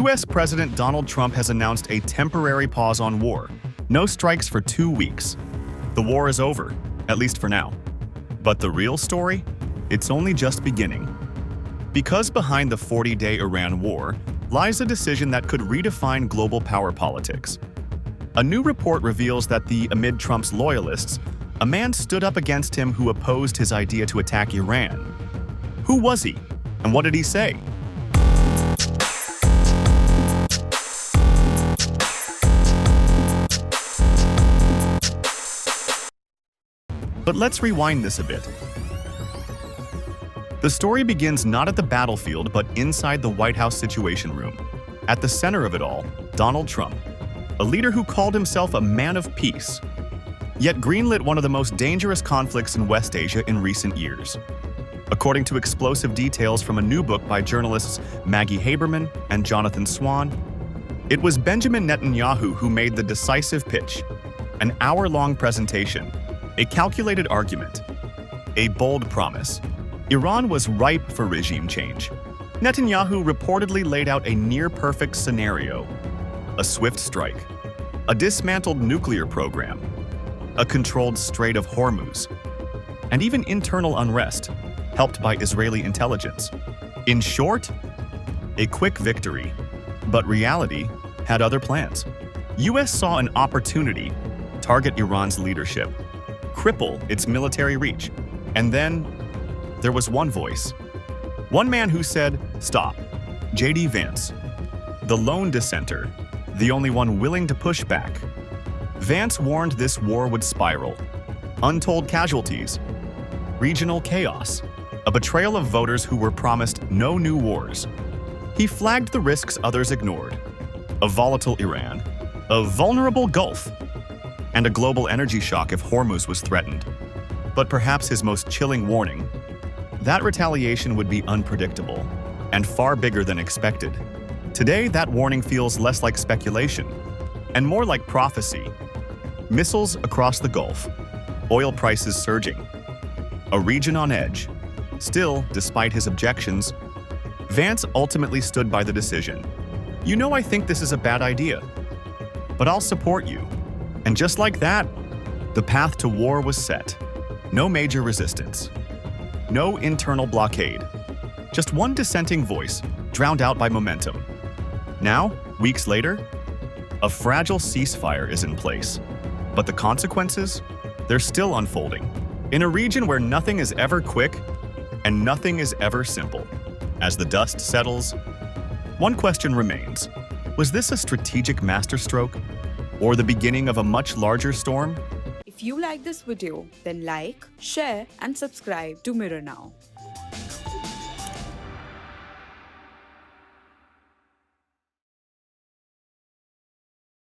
U.S. President Donald Trump has announced a temporary pause on war. No strikes for 2 weeks. The war is over, at least for now. But the real story? It's only just beginning. Because behind the 40-day Iran war lies a decision that could redefine global power politics. A new report reveals that amid Trump's loyalists, a man stood up against him who opposed his idea to attack Iran. Who was he? And what did he say? But let's rewind this a bit. The story begins not at the battlefield, but inside the White House Situation Room. At the center of it all, Donald Trump, a leader who called himself a man of peace, yet greenlit one of the most dangerous conflicts in West Asia in recent years. According to explosive details from a new book by journalists Maggie Haberman and Jonathan Swan, it was Benjamin Netanyahu who made the decisive pitch, an hour-long presentation, a calculated argument, a bold promise. Iran was ripe for regime change. Netanyahu reportedly laid out a near-perfect scenario: a swift strike, a dismantled nuclear program, a controlled Strait of Hormuz, and even internal unrest, helped by Israeli intelligence. In short, a quick victory. But reality had other plans. US saw an opportunity: target Iran's leadership, cripple its military reach. And then there was one voice. One man who said, "Stop." J.D. Vance, the lone dissenter, the only one willing to push back. Vance warned this war would spiral. Untold casualties, regional chaos, a betrayal of voters who were promised no new wars. He flagged the risks others ignored: a volatile Iran, a vulnerable Gulf, and a global energy shock if Hormuz was threatened. But perhaps his most chilling warning: that retaliation would be unpredictable and far bigger than expected. Today, that warning feels less like speculation and more like prophecy. Missiles across the Gulf, oil prices surging, a region on edge. Still, despite his objections, Vance ultimately stood by the decision. "You know, I think this is a bad idea, but I'll support you." And just like that, the path to war was set. No major resistance. No internal blockade. Just one dissenting voice, drowned out by momentum. Now, weeks later, a fragile ceasefire is in place. But the consequences? They're still unfolding. In a region where nothing is ever quick and nothing is ever simple. As the dust settles, one question remains: was this a strategic masterstroke, or the beginning of a much larger storm? If you like this video, then like, share and subscribe to Mirror Now.